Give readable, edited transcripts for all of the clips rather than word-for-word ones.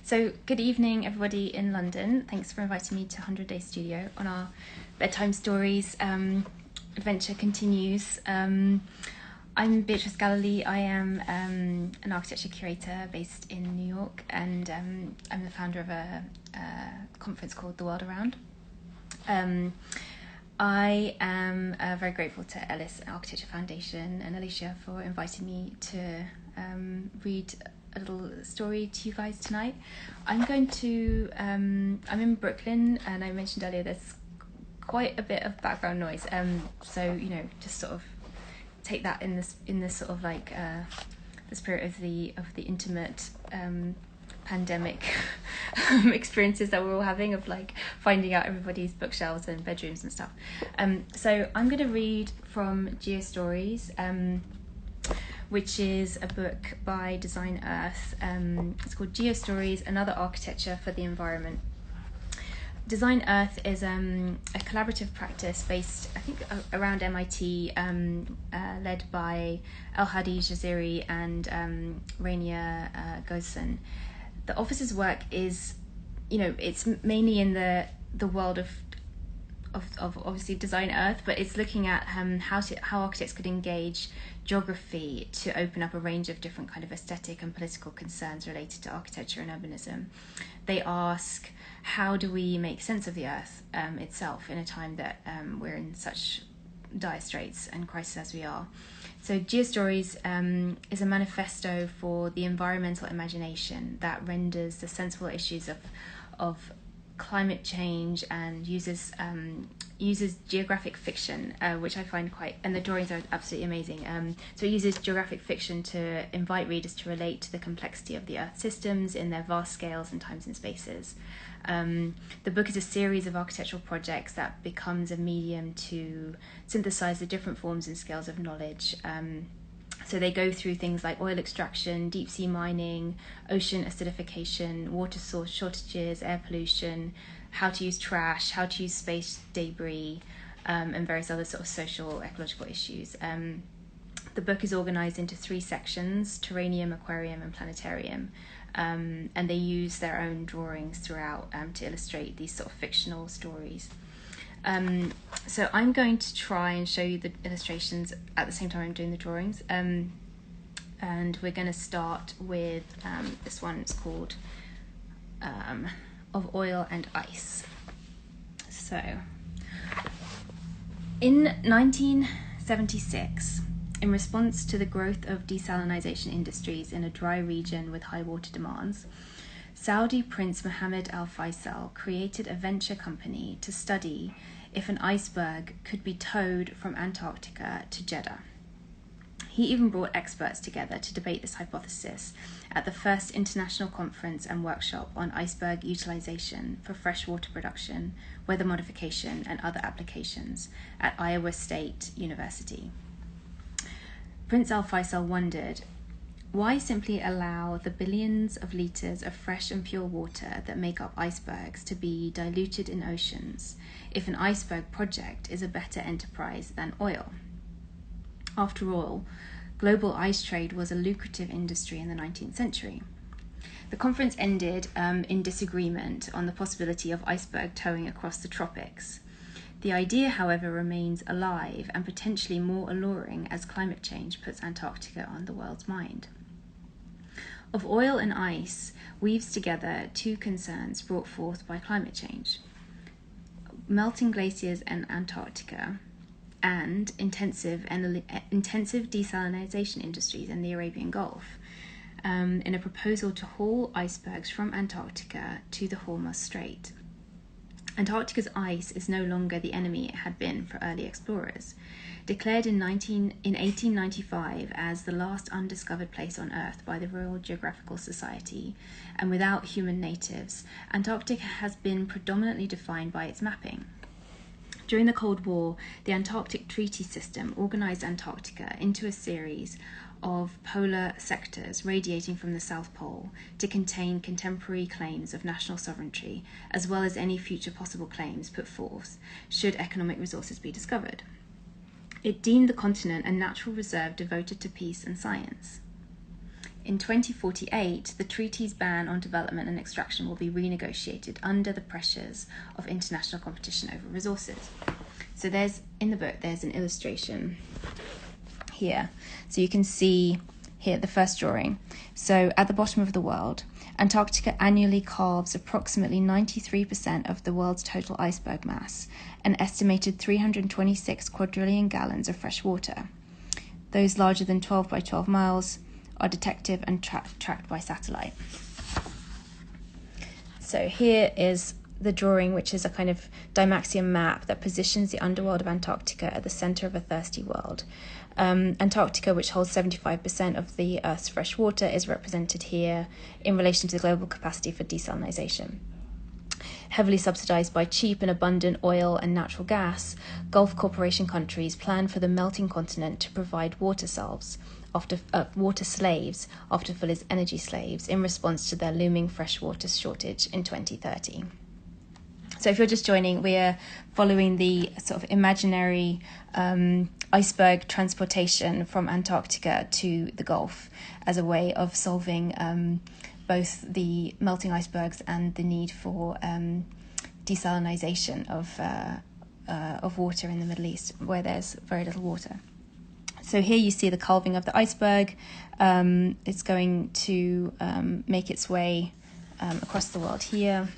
So good evening, everybody in London. Thanks for inviting me to 100 Day Studio on our bedtime stories. Adventure continues. I'm Beatrice Galilee. I am an architecture curator based in New York, and I'm the founder of a conference called The World Around. I am very grateful to Ellis Architecture Foundation and Alicia for inviting me to read a little story to you guys tonight. I'm I'm in Brooklyn, and I mentioned earlier there's quite a bit of background noise. So just sort of take that in this sort of like the spirit of the intimate pandemic experiences that we're all having, of like finding out everybody's bookshelves and bedrooms and stuff. So I'm going to read from Geostories, which is a book by Design Earth. It's called Geostories, Another Architecture for the Environment. Design Earth is a collaborative practice based, I think, around MIT, led by El-Hadi Jaziri and Rainier Gosen. The office's work is, it's mainly in the world of obviously Design Earth, but it's looking at how architects could engage geography to open up a range of different kind of aesthetic and political concerns related to architecture and urbanism. They ask, how do we make sense of the earth itself in a time that we're in such dire straits and crisis as we are? So Geostories is a manifesto for the environmental imagination that renders the sensible issues of climate change and uses geographic fiction, which I find and the drawings are absolutely amazing. So it uses geographic fiction to invite readers to relate to the complexity of the Earth systems in their vast scales and times and spaces. The book is a series of architectural projects that becomes a medium to synthesize the different forms and scales of knowledge. So they go through things like oil extraction, deep sea mining, ocean acidification, water source shortages, air pollution, how to use trash, how to use space debris, and various other sort of social, ecological issues. The book is organised into 3 sections: terranium, aquarium, and planetarium. And they use their own drawings throughout to illustrate these sort of fictional stories. So I'm going to try and show you the illustrations at the same time I'm doing the drawings. And we're going to start with this one. It's called Of Oil and Ice. So in 1976, in response to the growth of desalination industries in a dry region with high water demands, Saudi Prince Mohammed Al Faisal created a venture company to study if an iceberg could be towed from Antarctica to Jeddah. He even brought experts together to debate this hypothesis at the first international conference and workshop on iceberg utilization for freshwater production, weather modification, and other applications at Iowa State University. Prince Al Faisal wondered, why simply allow the billions of litres of fresh and pure water that make up icebergs to be diluted in oceans if an iceberg project is a better enterprise than oil? After all, global ice trade was a lucrative industry in the 19th century. The conference ended in disagreement on the possibility of iceberg towing across the tropics. The idea, however, remains alive and potentially more alluring as climate change puts Antarctica on the world's mind. Of Oil and Ice weaves together 2 concerns brought forth by climate change: melting glaciers in Antarctica and intensive desalination industries in the Arabian Gulf, in a proposal to haul icebergs from Antarctica to the Hormuz Strait. Antarctica's ice is no longer the enemy it had been for early explorers. Declared in 1895 as the last undiscovered place on Earth by the Royal Geographical Society, and without human natives, Antarctica has been predominantly defined by its mapping. During the Cold War, the Antarctic Treaty System organised Antarctica into a series of polar sectors radiating from the South Pole to contain contemporary claims of national sovereignty, as well as any future possible claims put forth should economic resources be discovered. It deemed the continent a natural reserve devoted to peace and science. In 2048, the treaty's ban on development and extraction will be renegotiated under the pressures of international competition over resources. So in the book, there's an illustration here. So you can see here the first drawing. So at the bottom of the world, Antarctica annually calves approximately 93% of the world's total iceberg mass, an estimated 326 quadrillion gallons of fresh water. Those larger than 12 by 12 miles are detected and tracked by satellite. So here is the drawing, which is a kind of Dymaxion map that positions the underworld of Antarctica at the centre of a thirsty world. Antarctica, which holds 75% of the Earth's fresh water, is represented here in relation to the global capacity for desalination. Heavily subsidised by cheap and abundant oil and natural gas, Gulf Corporation countries plan for the melting continent to provide water slaves, after full as energy slaves, in response to their looming freshwater shortage in 2030. So if you're just joining, we're following the sort of imaginary iceberg transportation from Antarctica to the Gulf as a way of solving both the melting icebergs and the need for desalination of water in the Middle East, where there's very little water. So here you see the calving of the iceberg. It's going to make its way across the world here.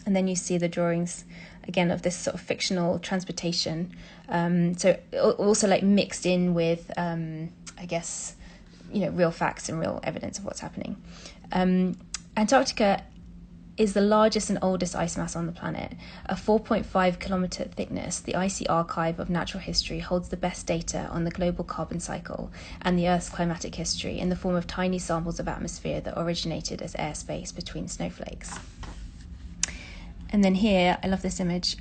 And then you see the drawings, again, of this sort of fictional transportation. So also like mixed in with, I guess, real facts and real evidence of what's happening. Antarctica is the largest and oldest ice mass on the planet. A 4.5 kilometre thickness, the icy archive of natural history holds the best data on the global carbon cycle and the Earth's climatic history in the form of tiny samples of atmosphere that originated as airspace between snowflakes. And then here, I love this image.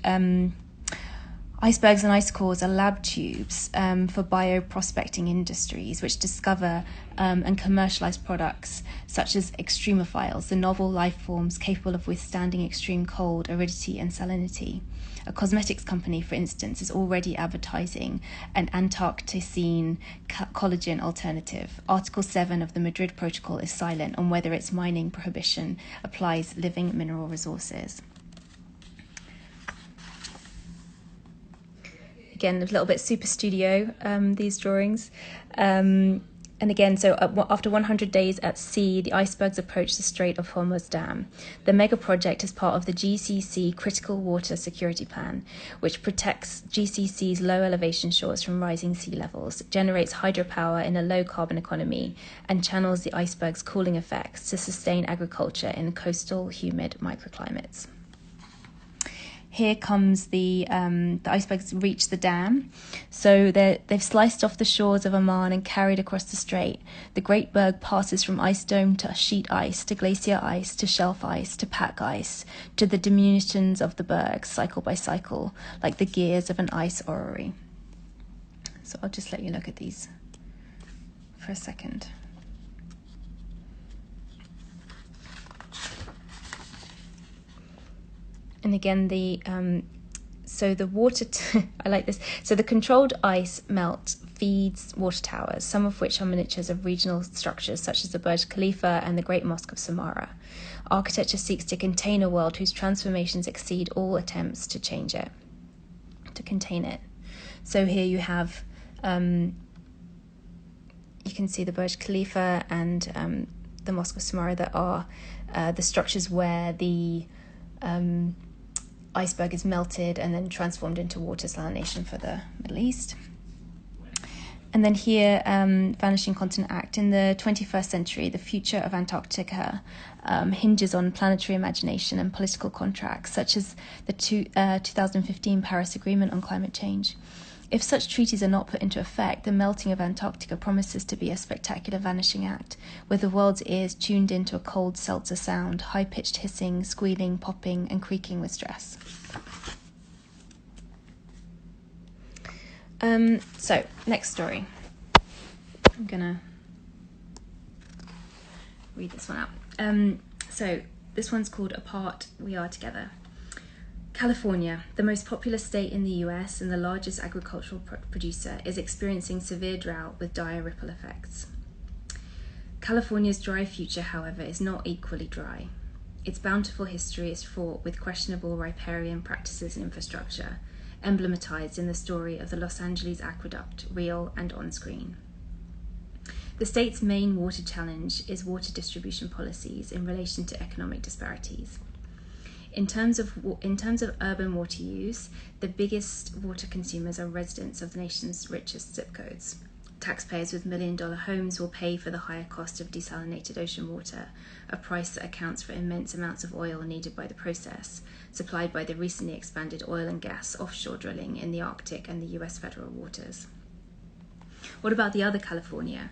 Icebergs and ice cores are lab tubes for bioprospecting industries, which discover and commercialize products such as extremophiles, the novel life forms capable of withstanding extreme cold, aridity, and salinity. A cosmetics company, for instance, is already advertising an Antarcticene collagen alternative. Article 7 of the Madrid Protocol is silent on whether its mining prohibition applies living mineral resources. Again, a little bit super studio, these drawings. And again, so after 100 days at sea, the icebergs approach the Strait of Hormuz Dam. The mega project is part of the GCC Critical Water Security Plan, which protects GCC's low elevation shores from rising sea levels, generates hydropower in a low carbon economy, and channels the iceberg's cooling effects to sustain agriculture in coastal humid microclimates. Here comes the icebergs reach the dam. So they've sliced off the shores of Oman and carried across the strait. The Great Berg passes from ice dome to sheet ice, to glacier ice, to shelf ice, to pack ice, to the diminutions of the berg, cycle by cycle, like the gears of an ice orrery. So I'll just let you look at these for a second. And again, so the water, I like this. So the controlled ice melt feeds water towers, some of which are miniatures of regional structures such as the Burj Khalifa and the Great Mosque of Samarra. Architecture seeks to contain a world whose transformations exceed all attempts to change it, to contain it. So here you have, you can see the Burj Khalifa and the Mosque of Samarra that are the structures where the iceberg is melted and then transformed into water salination for the Middle East. And then here, Vanishing Continent Act. In the 21st century, the future of Antarctica hinges on planetary imagination and political contracts, such as the 2015 Paris Agreement on climate change. If such treaties are not put into effect, the melting of Antarctica promises to be a spectacular vanishing act, with the world's ears tuned into a cold seltzer sound, high-pitched hissing, squealing, popping, and creaking with stress. So, next story. I'm gonna read this one out. So, this one's called Apart, We Are Together. California, the most populous state in the US and the largest agricultural producer, is experiencing severe drought with dire ripple effects. California's dry future, however, is not equally dry. Its bountiful history is fraught with questionable riparian practices and infrastructure, emblematized in the story of the Los Angeles aqueduct, real and on-screen. The state's main water challenge is water distribution policies in relation to economic disparities. In terms of urban water use, the biggest water consumers are residents of the nation's richest zip codes. Taxpayers with million-dollar homes will pay for the higher cost of desalinated ocean water, a price that accounts for immense amounts of oil needed by the process, supplied by the recently expanded oil and gas offshore drilling in the Arctic and the US federal waters. What about the other California?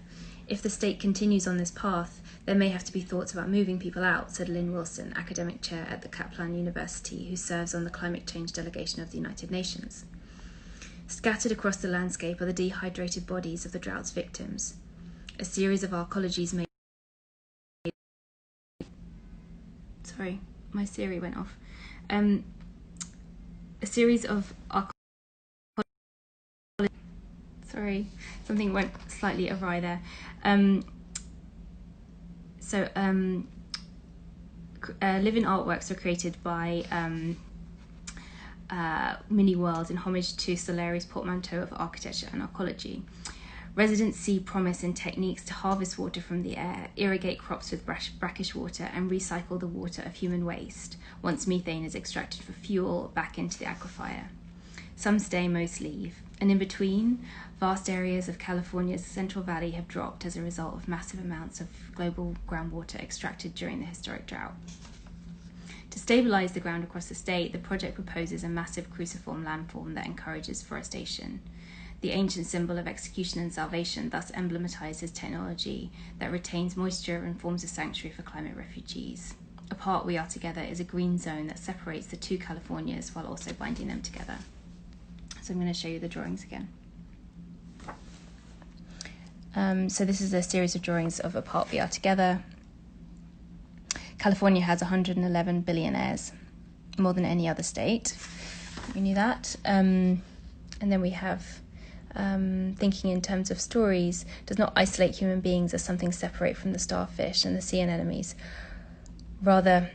If the state continues on this path, there may have to be thoughts about moving people out, said Lynn Wilson, academic chair at the Kaplan University, who serves on the climate change delegation of the United Nations. Scattered across the landscape are the dehydrated bodies of the drought's victims. A series of arcologies made... Sorry, my Siri went off. A series of Sorry, something went slightly awry there. Living artworks were created by Mini World in homage to Soleri's portmanteau of architecture and archaeology. Residents see promise in techniques to harvest water from the air, irrigate crops with brackish water, and recycle the water of human waste, once methane is extracted for fuel, back into the aquifer. Some stay, most leave. And in between, vast areas of California's Central Valley have dropped as a result of massive amounts of global groundwater extracted during the historic drought. To stabilize the ground across the state, the project proposes a massive cruciform landform that encourages forestation. The ancient symbol of execution and salvation thus emblematizes technology that retains moisture and forms a sanctuary for climate refugees. Apart We Are Together is a green zone that separates the two Californias while also binding them together. So I'm going to show you the drawings again. So this is a series of drawings of Apart We Are Together. California has 111 billionaires, more than any other state. You knew that. And then we have thinking in terms of stories does not isolate human beings as something separate from the starfish and the sea anemones, rather,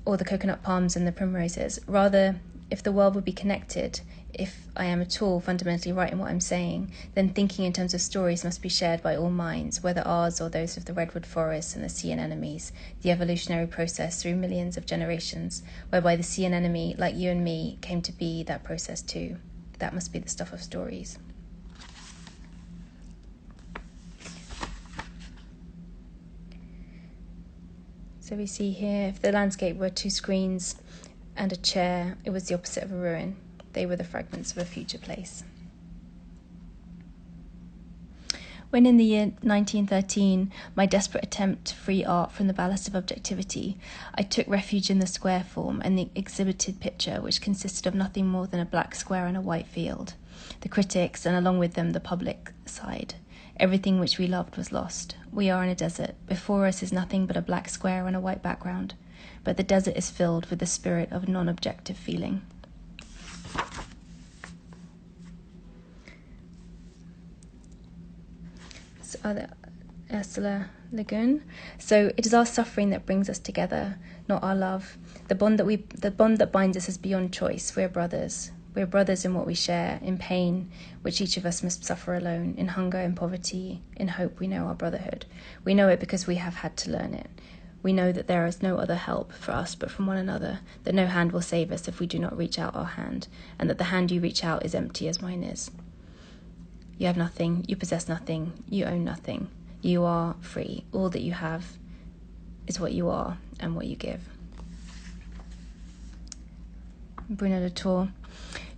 or the coconut palms and the primroses. Rather, if the world would be connected, if I am at all fundamentally right in what I'm saying, then thinking in terms of stories must be shared by all minds, whether ours or those of the redwood forests and the sea anemones, the evolutionary process through millions of generations, whereby the sea anemone, like you and me, came to be that process too. That must be the stuff of stories. So we see here, if the landscape were two screens and a chair, it was the opposite of a ruin. They were the fragments of a future place. When in the year 1913, my desperate attempt to free art from the ballast of objectivity, I took refuge in the square form and the exhibited picture, which consisted of nothing more than a black square and a white field. The critics, and along with them the public, sighed. Everything which we loved was lost. We are in a desert. Before us is nothing but a black square and a white background. But the desert is filled with the spirit of non-objective feeling. Ursula Le Guin. So it is our suffering that brings us together, not our love. The bond that binds us is beyond choice. We are brothers. We are brothers in what we share, in pain, which each of us must suffer alone, in hunger, in poverty, in hope. We know our brotherhood. We know it because we have had to learn it. We know that there is no other help for us but from one another, that no hand will save us if we do not reach out our hand, and that the hand you reach out is empty as mine is. You have nothing, you possess nothing, you own nothing. You are free. All that you have is what you are and what you give. Bruno Latour.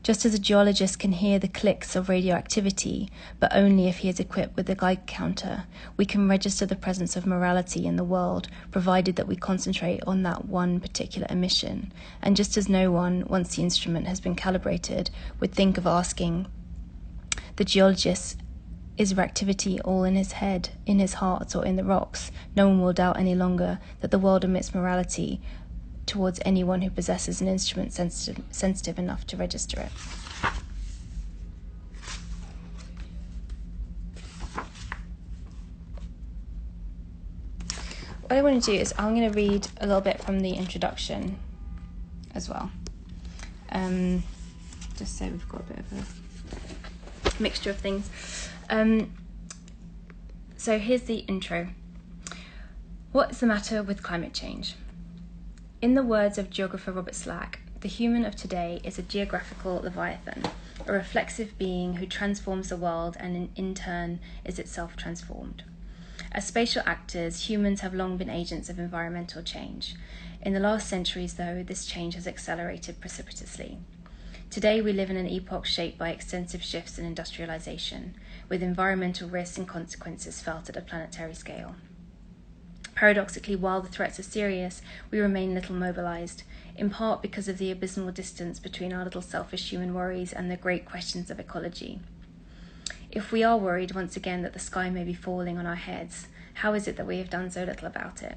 Just as a geologist can hear the clicks of radioactivity, but only if he is equipped with a Geiger counter, we can register the presence of morality in the world, provided that we concentrate on that one particular emission. And just as no one, once the instrument has been calibrated, would think of asking the geologist, is reactivity all in his head, in his heart, or in the rocks, no one will doubt any longer that the world emits morality towards anyone who possesses an instrument sensitive enough to register it. what I want to do is I'm going to read a little bit from the introduction as well, just so we've got a bit of a mixture of things. So here's the intro. What's the matter with climate change? In the words of geographer Robert Slack, the human of today is a geographical leviathan, a reflexive being who transforms the world and in turn is itself transformed. As spatial actors, humans have long been agents of environmental change. In the last centuries, though, this change has accelerated precipitously. Today, we live in an epoch shaped by extensive shifts in industrialization, with environmental risks and consequences felt at a planetary scale. Paradoxically, while the threats are serious, we remain little mobilized, in part because of the abysmal distance between our little selfish human worries and the great questions of ecology. If we are worried once again that the sky may be falling on our heads, how is it that we have done so little about it?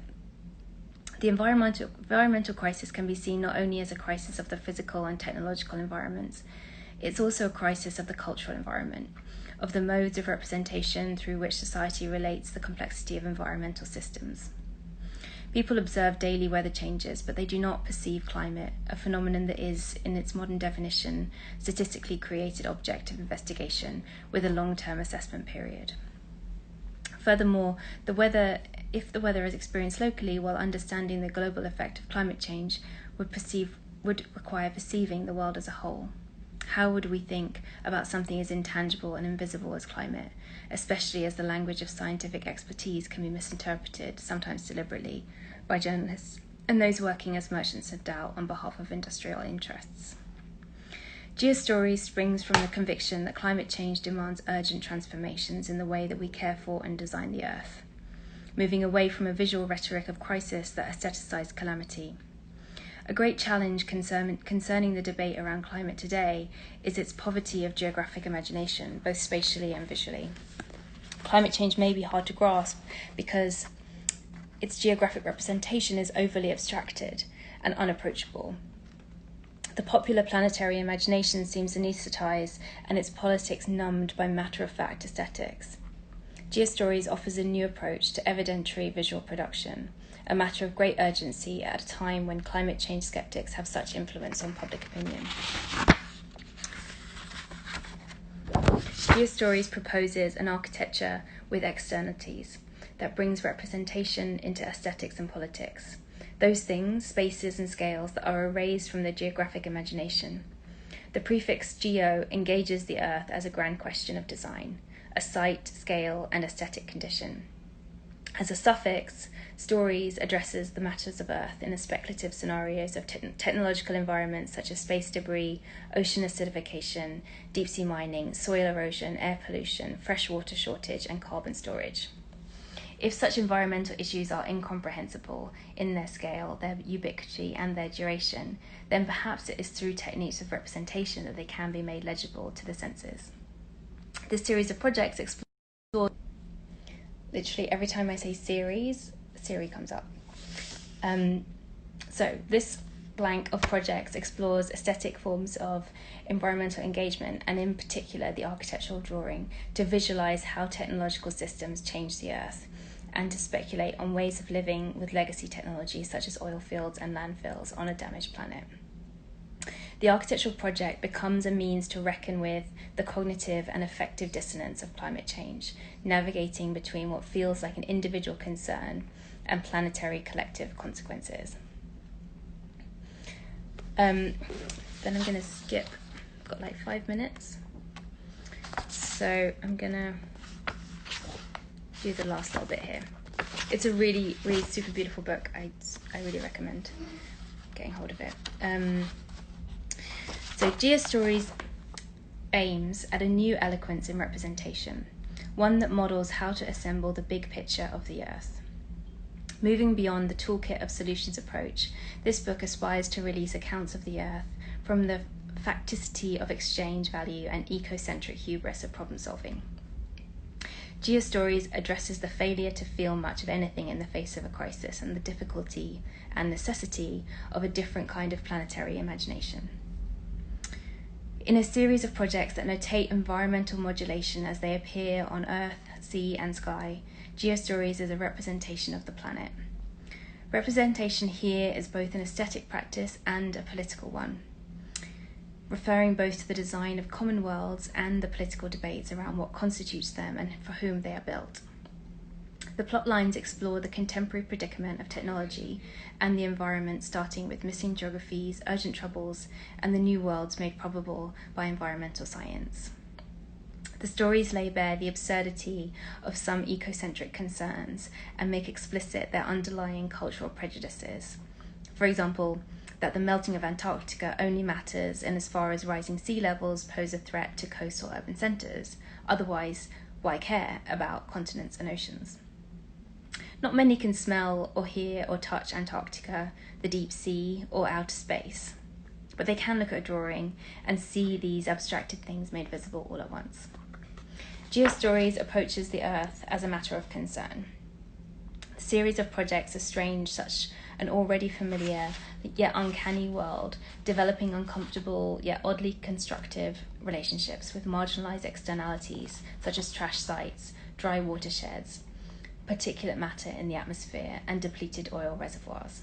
The environmental crisis can be seen not only as a crisis of the physical and technological environments, it's also a crisis of the cultural environment, of the modes of representation through which society relates the complexity of environmental systems. People observe daily weather changes, but they do not perceive climate, a phenomenon that is, in its modern definition, statistically created object of investigation with a long-term assessment period. Furthermore, if the weather is experienced locally, while understanding the global effect of climate change would require perceiving the world as a whole. How would we think about something as intangible and invisible as climate, especially as the language of scientific expertise can be misinterpreted, sometimes deliberately, by journalists and those working as merchants of doubt on behalf of industrial interests? Geostories springs from the conviction that climate change demands urgent transformations in the way that we care for and design the Earth, moving away from a visual rhetoric of crisis that aestheticized calamity. A great challenge concerning the debate around climate today is its poverty of geographic imagination, both spatially and visually. Climate change may be hard to grasp because its geographic representation is overly abstracted and unapproachable. The popular planetary imagination seems anaesthetized and its politics numbed by matter-of-fact aesthetics. Geostories offers a new approach to evidentiary visual production, a matter of great urgency at a time when climate change skeptics have such influence on public opinion. Geostories proposes an architecture with externalities that brings representation into aesthetics and politics, those things, spaces and scales that are erased from the geographic imagination. The prefix geo engages the Earth as a grand question of design, a site, scale, and aesthetic condition. As a suffix, stories addresses the matters of Earth in the speculative scenarios of technological environments such as space debris, ocean acidification, deep-sea mining, soil erosion, air pollution, freshwater shortage, and carbon storage. If such environmental issues are incomprehensible in their scale, their ubiquity, and their duration, then perhaps it is through techniques of representation that they can be made legible to the senses. This series of projects explore. Literally every time I say series, Siri comes up. So this blank of projects explores aesthetic forms of environmental engagement, and in particular the architectural drawing, to visualize how technological systems change the Earth, and to speculate on ways of living with legacy technologies such as oil fields and landfills on a damaged planet. The architectural project becomes a means to reckon with the cognitive and affective dissonance of climate change, navigating between what feels like an individual concern and planetary collective consequences. Then I'm going to skip, I've got like 5 minutes, so I'm going to do the last little bit here. It's a really, really super beautiful book. I really recommend getting hold of it. So Geostories aims at a new eloquence in representation, one that models how to assemble the big picture of the Earth. Moving beyond the toolkit of solutions approach, this book aspires to release accounts of the Earth from the facticity of exchange value and ecocentric hubris of problem solving. Geostories addresses the failure to feel much of anything in the face of a crisis and the difficulty and necessity of a different kind of planetary imagination. In a series of projects that notate environmental modulation as they appear on Earth, sea, and sky, Geostories is a representation of the planet, Representation here is both an aesthetic practice and a political one, referring both to the design of common worlds and the political debates around what constitutes them and for whom they are built. The plot lines explore the contemporary predicament of technology and the environment, starting with missing geographies, urgent troubles, and the new worlds made probable by environmental science. The stories lay bare the absurdity of some ecocentric concerns and make explicit their underlying cultural prejudices. For example, that the melting of Antarctica only matters in as far as rising sea levels pose a threat to coastal urban centres. Otherwise, why care about continents and oceans? Not many can smell or hear or touch Antarctica, the deep sea, or outer space, but they can look at a drawing and see these abstracted things made visible all at once. Geostories approaches the Earth as a matter of concern. The series of projects estrange such an already familiar yet uncanny world, developing uncomfortable yet oddly constructive relationships with marginalised externalities such as trash sites, dry watersheds, particulate matter in the atmosphere, and depleted oil reservoirs.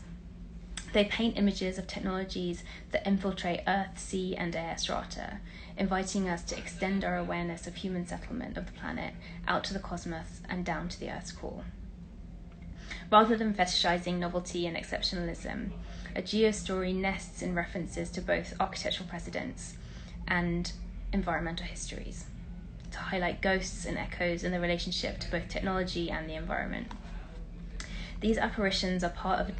They paint images of technologies that infiltrate earth, sea, and air strata, inviting us to extend our awareness of human settlement of the planet out to the cosmos and down to the Earth's core. Rather than fetishizing novelty and exceptionalism, a geostory nests in references to both architectural precedents and environmental histories, to highlight ghosts and echoes in the relationship to both technology and the environment. These apparitions are part of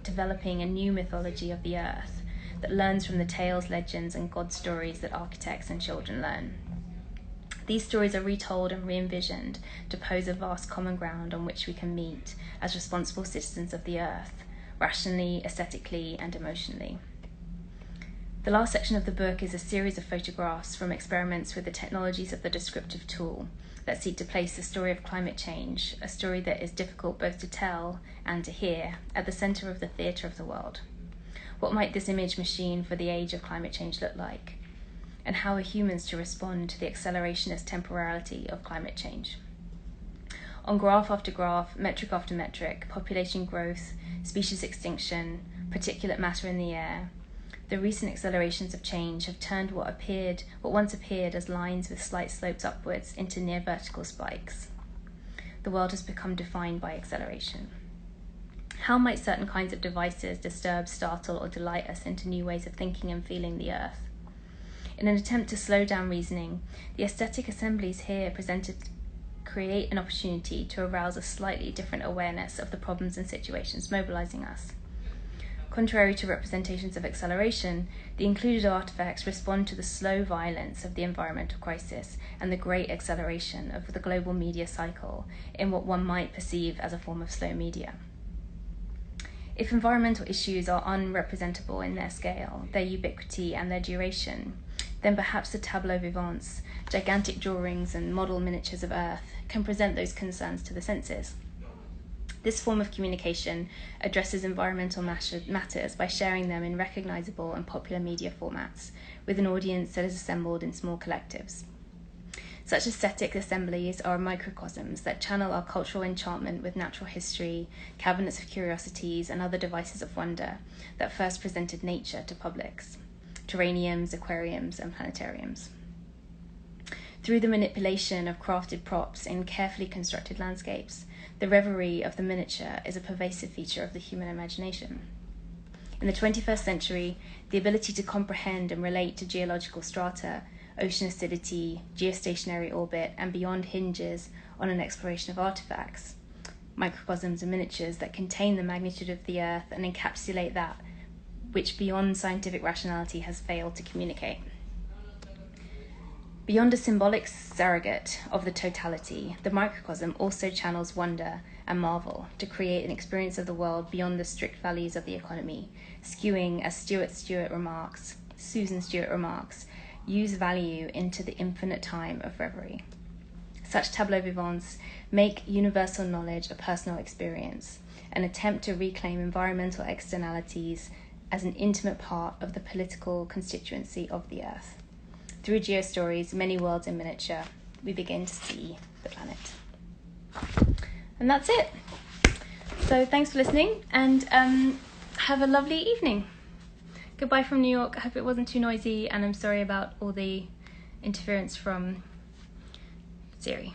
developing a new mythology of the Earth that learns from the tales, legends, and God stories that architects and children learn. These stories are retold and re-envisioned to pose a vast common ground on which we can meet as responsible citizens of the Earth, rationally, aesthetically, and emotionally. The last section of the book is a series of photographs from experiments with the technologies of the descriptive tool that seek to place the story of climate change, a story that is difficult both to tell and to hear, at the centre of the theatre of the world. What might this image machine for the age of climate change look like? And how are humans to respond to the accelerationist temporality of climate change? On graph after graph, metric after metric, population growth, species extinction, particulate matter in the air, the recent accelerations of change have turned what once appeared as lines with slight slopes upwards into near vertical spikes. The world has become defined by acceleration. How might certain kinds of devices disturb, startle, or delight us into new ways of thinking and feeling the Earth? In an attempt to slow down reasoning, the aesthetic assemblies here presented create an opportunity to arouse a slightly different awareness of the problems and situations mobilizing us. Contrary to representations of acceleration, the included artifacts respond to the slow violence of the environmental crisis and the great acceleration of the global media cycle in what one might perceive as a form of slow media. If environmental issues are unrepresentable in their scale, their ubiquity, and their duration, then perhaps the tableaux vivants, gigantic drawings and model miniatures of Earth, can present those concerns to the senses. This form of communication addresses environmental matters by sharing them in recognizable and popular media formats with an audience that is assembled in small collectives. Such aesthetic assemblies are microcosms that channel our cultural enchantment with natural history, cabinets of curiosities, and other devices of wonder that first presented nature to publics, terrariums, aquariums, and planetariums. Through the manipulation of crafted props in carefully constructed landscapes, the reverie of the miniature is a pervasive feature of the human imagination. In the 21st century, the ability to comprehend and relate to geological strata, ocean acidity, geostationary orbit, and beyond hinges on an exploration of artifacts, microcosms and miniatures that contain the magnitude of the Earth and encapsulate that which beyond scientific rationality has failed to communicate. Beyond a symbolic surrogate of the totality, the microcosm also channels wonder and marvel to create an experience of the world beyond the strict values of the economy, skewing, as Susan Stewart remarks, use value into the infinite time of reverie. Such tableaux vivants make universal knowledge a personal experience, an attempt to reclaim environmental externalities as an intimate part of the political constituency of the Earth. Through Geostories, many worlds in miniature, we begin to see the planet. And that's it. So thanks for listening, and have a lovely evening. Goodbye from New York. I hope it wasn't too noisy, and I'm sorry about all the interference from Siri.